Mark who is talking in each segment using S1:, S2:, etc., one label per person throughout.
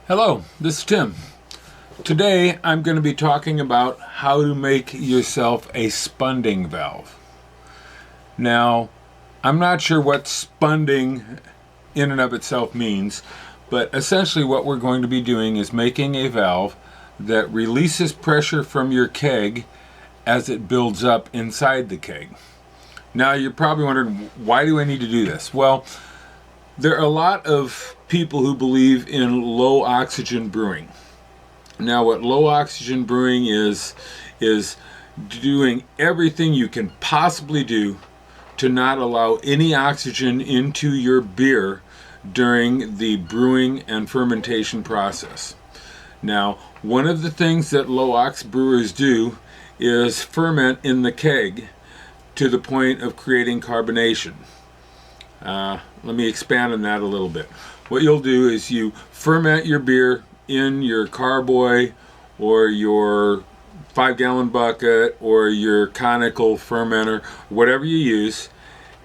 S1: Hello, this is Tim. Today I'm going to be talking about how to make yourself a spunding valve. Now, I'm not sure what spunding in and of itself means, but essentially what we're going to be doing is making a valve that releases pressure from your keg as it builds up inside the keg. Now you're probably wondering, why do I need to do this? Well, there are a lot of people who believe in low oxygen brewing. Now what low oxygen brewing is doing everything you can possibly do to not allow any oxygen into your beer during the brewing and fermentation process. Now, one of the things that low ox brewers do is ferment in the keg to the point of creating carbonation. Let me expand on that a little bit. What you'll do is you ferment your beer in your carboy or your 5-gallon bucket or your conical fermenter, whatever you use,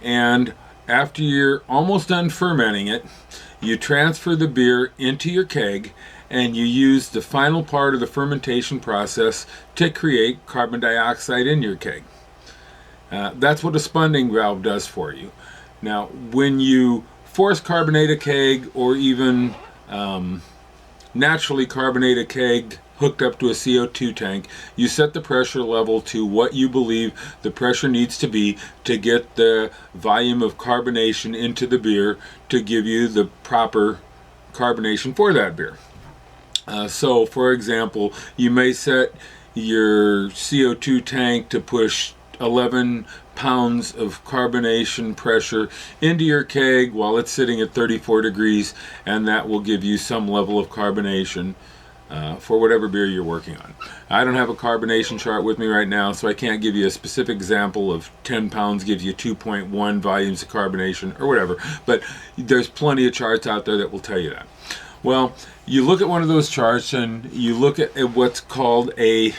S1: and after you're almost done fermenting it, you transfer the beer into your keg and you use the final part of the fermentation process to create carbon dioxide in your keg. That's what a spunding valve does for you. Now, when you force carbonate a keg or even naturally carbonate a keg hooked up to a CO2 tank, you set the pressure level to what you believe the pressure needs to be to get the volume of carbonation into the beer to give you the proper carbonation for that beer. So, for example, you may set your CO2 tank to push 11 pounds of carbonation pressure into your keg while it's sitting at 34 degrees, and that will give you some level of carbonation for whatever beer you're working on. I don't have a carbonation chart with me right now, so I can't give you a specific example of 10 pounds gives you 2.1 volumes of carbonation or whatever, but there's plenty of charts out there that will tell you that. Well, you look at one of those charts and you look at what's called a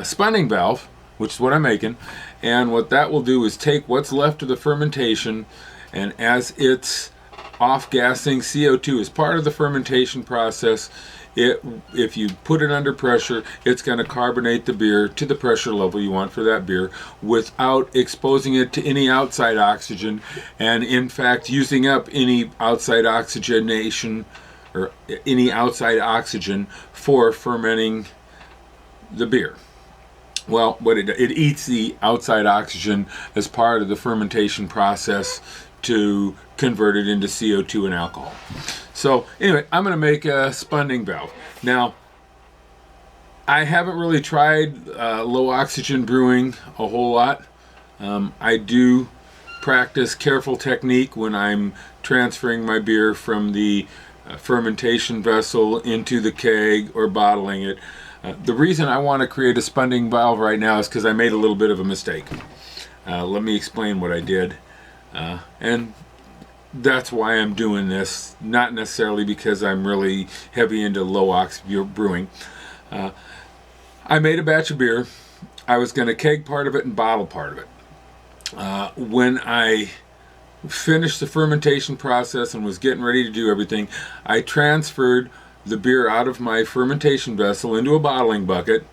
S1: spunding valve, which is what I'm making, and what that will do is take what's left of the fermentation, and as it's off-gassing CO2 as part of the fermentation process, if you put it under pressure, it's going to carbonate the beer to the pressure level you want for that beer without exposing it to any outside oxygen, and in fact using up any outside oxygenation or any outside oxygen for fermenting the beer. Well, what it eats the outside oxygen as part of the fermentation process to convert it into CO2 and alcohol. So anyway, I'm going to make a spunding valve. Now, I haven't really tried low oxygen brewing a whole lot. I do practice careful technique when I'm transferring my beer from the fermentation vessel into the keg or bottling it. The reason I want to create a spunding valve right now is because I made a little bit of a mistake. Let me explain what I did. And that's why I'm doing this, not necessarily because I'm really heavy into low ox brewing. I made a batch of beer. I was going to keg part of it and bottle part of it. When I finished the fermentation process and was getting ready to do everything, I transferred the beer out of my fermentation vessel into a bottling bucket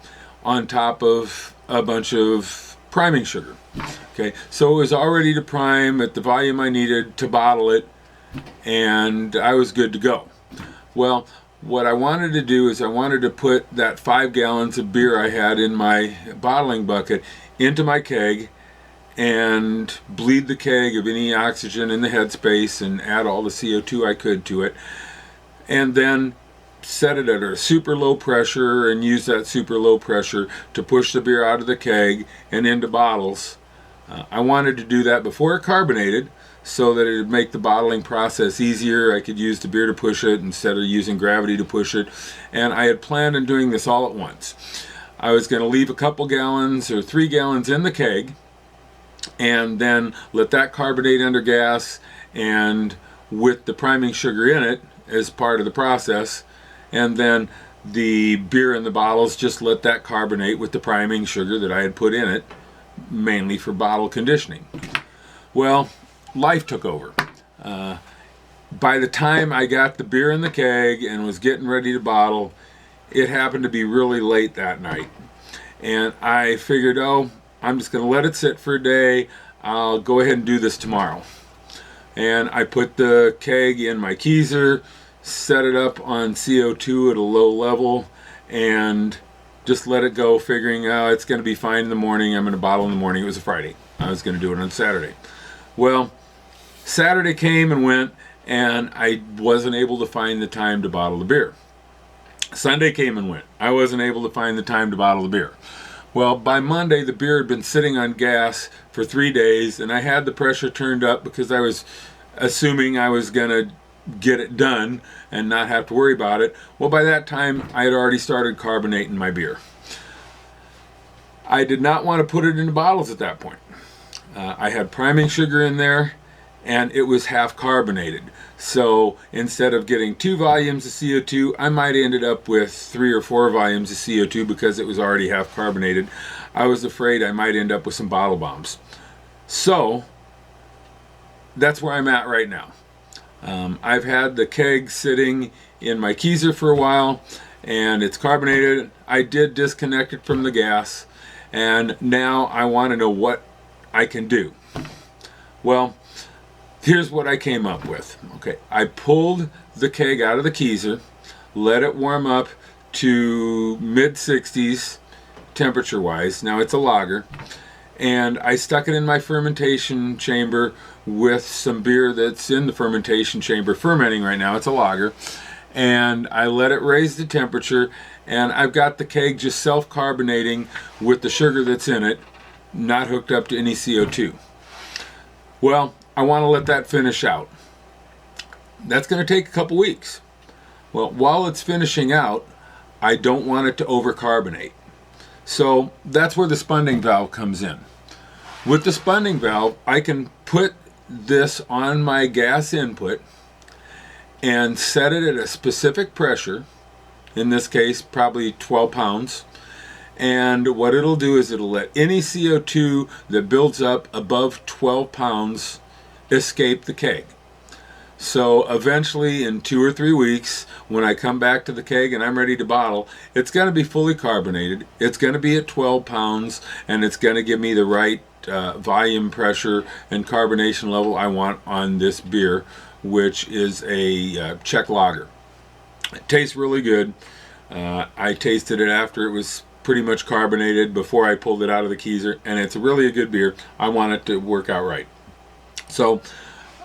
S1: on top of a bunch of priming sugar. Okay, so it was all ready to prime at the volume I needed to bottle it, and I was good to go. Well, what I wanted to do is I wanted to put that 5 gallons of beer I had in my bottling bucket into my keg and bleed the keg of any oxygen in the headspace and add all the CO2 I could to it, and then set it at a super low pressure and use that super low pressure to push the beer out of the keg and into bottles. I wanted to do that before it carbonated so that it would make the bottling process easier. I could use the beer to push it instead of using gravity to push it, and I had planned on doing this all at once. I was going to leave a couple gallons or 3 gallons in the keg and then let that carbonate under gas and with the priming sugar in it as part of the process, and then the beer in the bottles, just let that carbonate with the priming sugar that I had put in it, mainly for bottle conditioning. Well, life took over. By the time I got the beer in the keg and was getting ready to bottle, it happened to be really late that night. And I figured, oh, I'm just going to let it sit for a day. I'll go ahead and do this tomorrow. And I put the keg in my keezer, set it up on CO2 at a low level, and just let it go, figuring, oh, it's going to be fine in the morning. I'm going to bottle in the morning. It was a Friday. I was going to do it on Saturday. Well, Saturday came and went, and I wasn't able to find the time to bottle the beer. Sunday came and went. I wasn't able to find the time to bottle the beer. Well, by Monday, the beer had been sitting on gas for 3 days, and I had the pressure turned up because I was assuming I was going to get it done and not have to worry about it. Well, by that time, I had already started carbonating my beer. I did not want to put it into bottles at that point. I had priming sugar in there, and it was half carbonated. So instead of getting 2 volumes of CO2, I might have ended up with 3 or 4 volumes of CO2 because it was already half carbonated. I was afraid I might end up with some bottle bombs. So that's where I'm at right now. I've had the keg sitting in my keezer for a while, and it's carbonated. I did disconnect it from the gas, and now I want to know what I can do. Well, here's what I came up with. Okay, I pulled the keg out of the keezer, let it warm up to mid-60s temperature-wise. Now it's a lager. And I stuck it in my fermentation chamber with some beer that's in the fermentation chamber fermenting right now. It's a lager. And I let it raise the temperature, and I've got the keg just self-carbonating with the sugar that's in it, not hooked up to any CO2. Well, I want to let that finish out. That's going to take a couple weeks. Well, while it's finishing out, I don't want it to overcarbonate. So that's where the spunding valve comes in. With the spunding valve, I can put this on my gas input and set it at a specific pressure, in this case probably 12 pounds, and what it'll do is it'll let any CO2 that builds up above 12 pounds escape the keg. So eventually in 2 or 3 weeks, when I come back to the keg and I'm ready to bottle, it's going to be fully carbonated, it's going to be at 12 pounds, and it's going to give me the right volume, pressure, and carbonation level I want on this beer, which is a Czech lager. It tastes really good. I tasted it after it was pretty much carbonated before I pulled it out of the keezer, and it's really a good beer. I want it to work out right. So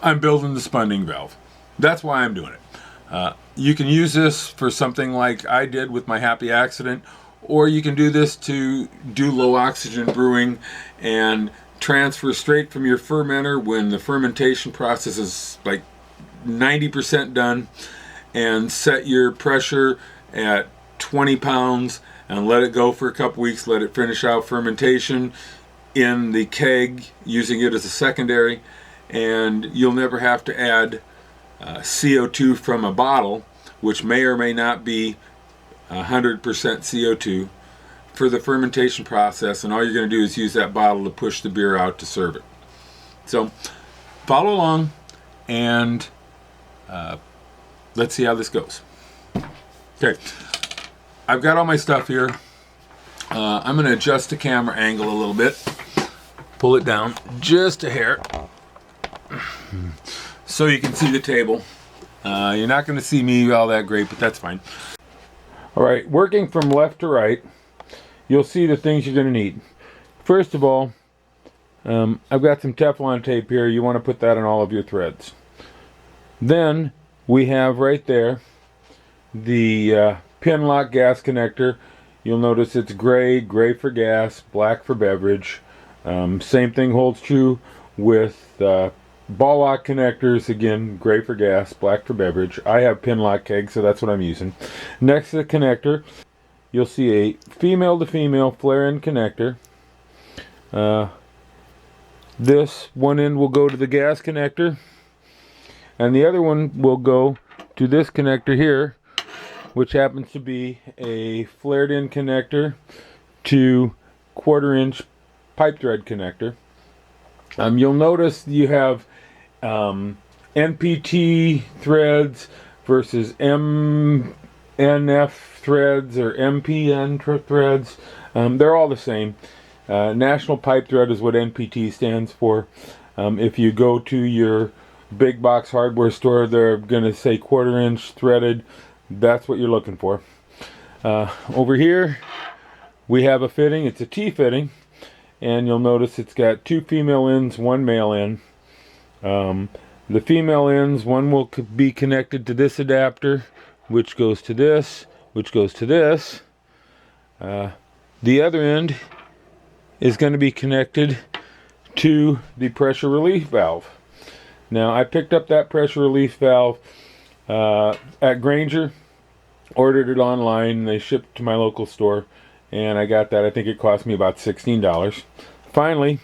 S1: I'm building the spunding valve. That's why I'm doing it. You can use this for something like I did with my happy accident, or you can do this to do low oxygen brewing and transfer straight from your fermenter when the fermentation process is like 90% done, and set your pressure at 20 pounds and let it go for a couple weeks, let it finish out fermentation in the keg using it as a secondary, and you'll never have to add CO2 from a bottle, which may or may not be 100% CO2, for the fermentation process, and all you're going to do is use that bottle to push the beer out to serve it. So follow along, and let's see how this goes. Okay, I've got all my stuff here. I'm going to adjust the camera angle a little bit, pull it down just a hair so you can see the table. You're not going to see me all that great, but that's fine. All right, working from left to right, you'll see the things you're going to need. First of all, I've got some Teflon tape here. You want to put that on all of your threads. Then we have right there the pin lock gas connector. You'll notice it's gray for gas, black for beverage. Same thing holds true with ball lock connectors. Again, gray for gas, black for beverage. I have pin lock kegs, so that's what I'm using. Next to the connector, you'll see a female to female flare end connector. This one end will go to the gas connector, and the other one will go to this connector here, which happens to be a flared in connector to 1/4 inch pipe thread connector. You'll notice you have NPT threads versus MNF threads or MPN threads. They're all the same. National Pipe Thread is what NPT stands for. If you go to your big box hardware store, they're going to say 1/4 inch threaded. That's what you're looking for. Over here we have a fitting. It's a T fitting, and you'll notice it's got 2 female ends, 1 male end. The female ends, one will be connected to this adapter, which goes to this, which goes to this. The other end is going to be connected to the pressure relief valve. Now, I picked up that pressure relief valve at Granger, ordered it online, and they shipped to my local store, and I got that. I think it cost me about $16. Finally,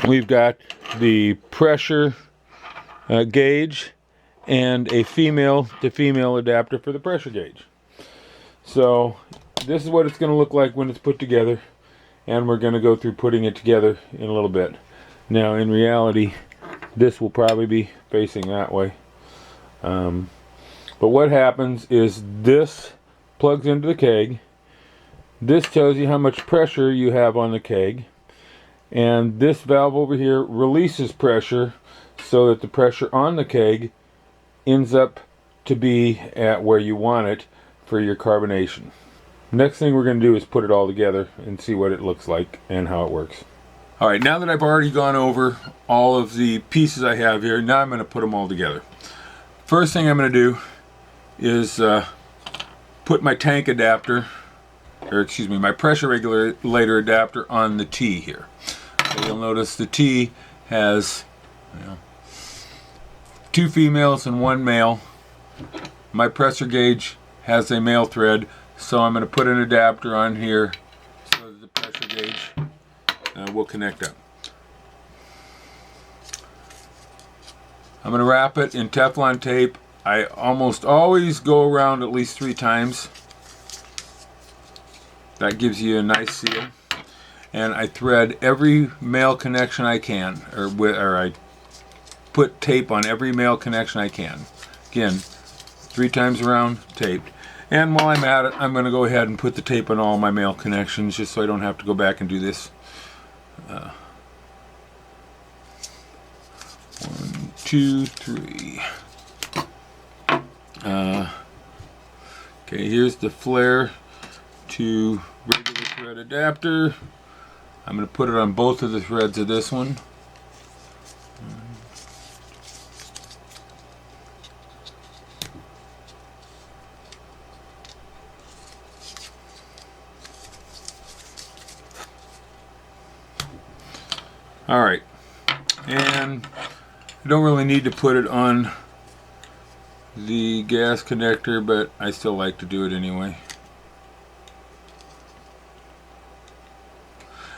S1: we've got the pressure gauge and a female to female adapter for the pressure gauge. So this is what it's going to look like when it's put together, and we're going to go through putting it together in a little bit. Now, in reality, this will probably be facing that way. But what happens is this plugs into the keg. This tells you how much pressure you have on the keg, and this valve over here releases pressure so that the pressure on the keg ends up to be at where you want it for your carbonation. Next thing we're going to do is put it all together and see what it looks like and how it works. Alright, now that I've already gone over all of the pieces I have here, now I'm going to put them all together. First thing I'm going to do is put my tank adapter, or excuse me, my pressure regulator adapter on the T here. So you'll notice the T has 2 females and 1 male. My pressure gauge has a male thread, so I'm going to put an adapter on here so that the pressure gauge will connect up. I'm going to wrap it in Teflon tape. I almost always go around at least 3 times. That gives you a nice seal. And I thread every male connection I can, or I put tape on every male connection I can. Again, 3 times around, taped. And while I'm at it, I'm going to go ahead and put the tape on all my male connections, just so I don't have to go back and do this. 1, 2, 3. Okay, here's the flare to regular thread adapter. I'm going to put it on both of the threads of this one. Alright, and I don't really need to put it on the gas connector, but I still like to do it anyway.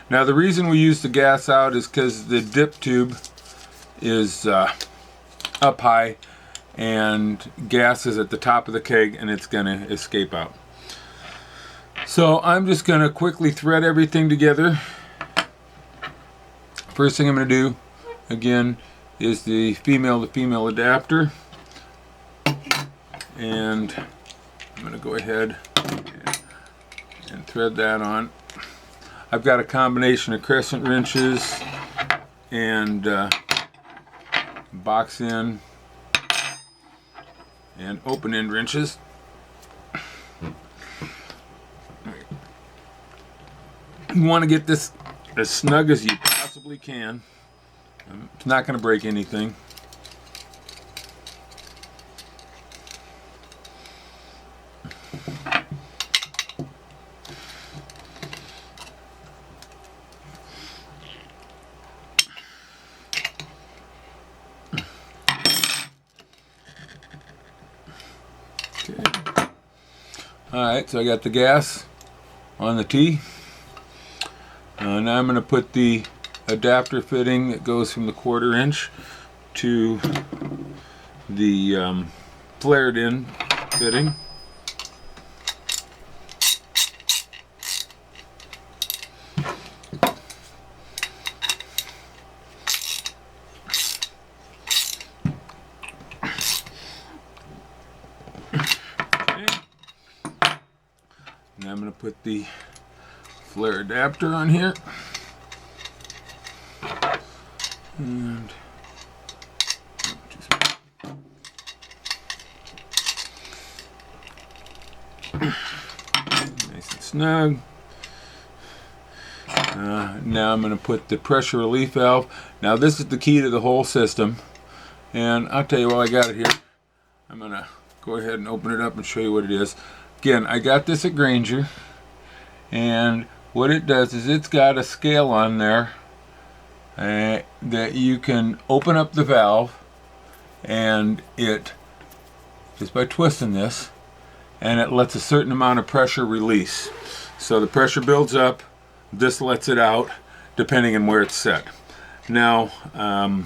S1: Now, the reason we use the gas out is because the dip tube is up high and gas is at the top of the keg and it's going to escape out. So I'm just going to quickly thread everything together. First thing I'm going to do, again, is the female to female adapter. And I'm going to go ahead and thread that on. I've got a combination of crescent wrenches and box end and open end wrenches. You want to get this as snug as you possibly can. It's not going to break anything. Alright, so I got the gas on the T. Now I'm going to put the adapter fitting that goes from the 1/4 inch to the flared in fitting. put the flare adapter on here. And nice and snug. Now I'm going to put the pressure relief valve. Now this is the key to the whole system, and I'll tell you while I got it here, I'm going to go ahead and open it up and show you what it is. Again, I got this at Granger, and what it does is it's got a scale on there that you can open up the valve, and it, just by twisting this, and it lets a certain amount of pressure release. So the pressure builds up, this lets it out depending on where it's set. Now I'm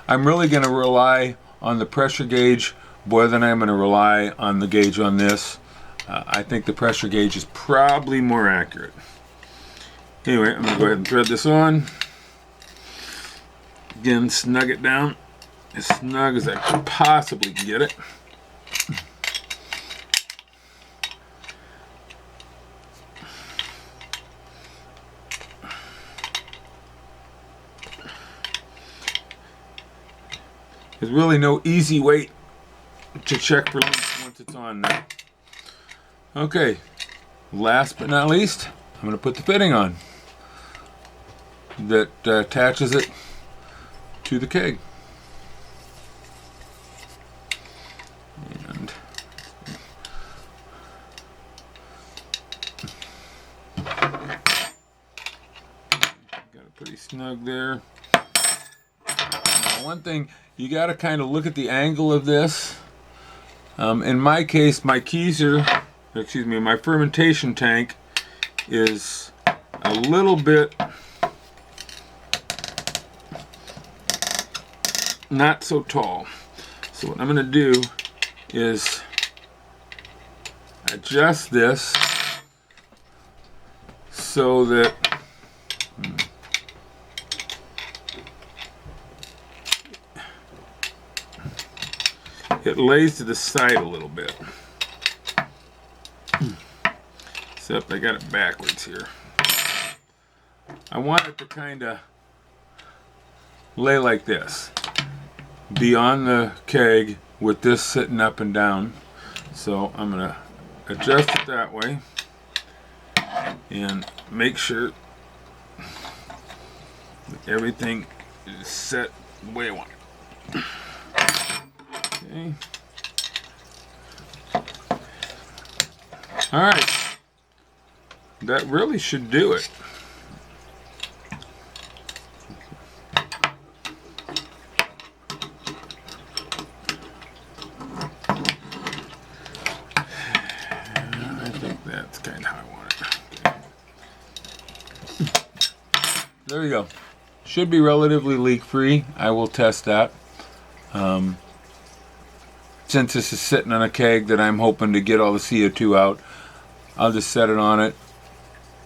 S1: really going to rely on the pressure gauge more than I'm going to rely on the gauge on this. I think the pressure gauge is probably more accurate. Anyway, I'm going to go ahead and thread this on. Again, snug it down as snug as I possibly can get it. There's really no easy way to check for leaks once it's on there. Okay, last but not least, I'm going to put the fitting on that attaches it to the keg. And got it pretty snug there. Now, one thing, you got to kind of look at the angle of this. In my case, my my fermentation tank is a little bit not so tall. So what I'm going to do is adjust this so that it lays to the side a little bit. Except I got it backwards here. I want it to kind of lay like this, be on the keg with this sitting up and down. So I'm going to adjust it that way and make sure that everything is set the way I want it. Okay. All right. That really should do it. I think that's kind of how I want it. Okay. There you go. Should be relatively leak-free. I will test that. Since this is sitting on a keg that I'm hoping to get all the CO2 out, I'll just set it on it,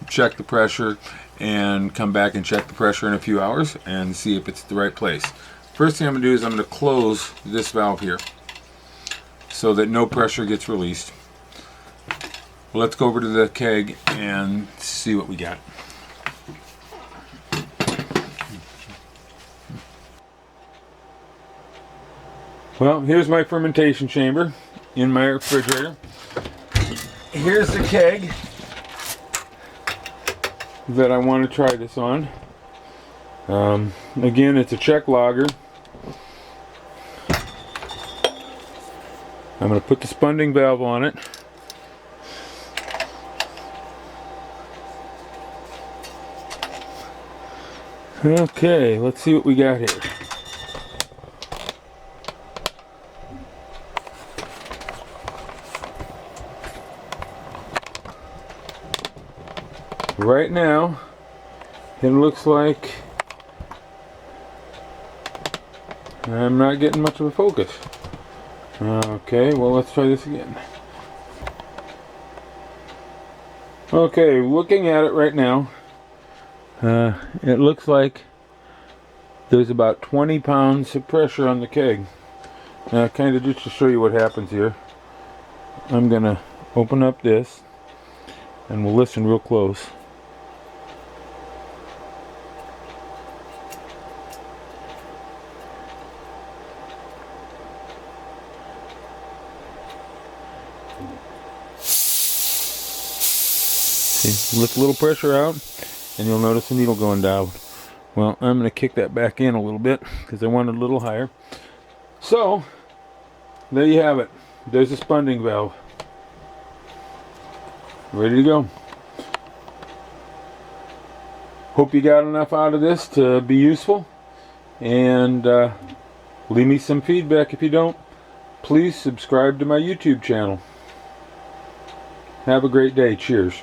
S1: check the pressure, and come back and check the pressure in a few hours and see if it's at the right place. First thing I'm going to do is I'm going to close this valve here so that no pressure gets released. Let's go over to the keg and see what we got. Well, here's my fermentation chamber in my refrigerator. Here's the keg that I want to try this on. Again, it's a Czech lager. I'm going to put the Spunding valve on it. Okay, let's see what we got here. Right now, it looks like I'm not getting much of a focus. Okay, well, let's try this again. Okay, looking at it right now, it looks like there's about 20 pounds of pressure on the keg. Now, kind of just to show you what happens here, I'm going to open up this. and we'll listen real close. See, lift a little pressure out and you'll notice the needle going down. Well, I'm going to kick that back in a little bit because I want it a little higher. So, there you have it. There's a spunding valve. Ready to go. Hope you got enough out of this to be useful. And leave me some feedback if you don't. Please subscribe to my YouTube channel. Have a great day. Cheers.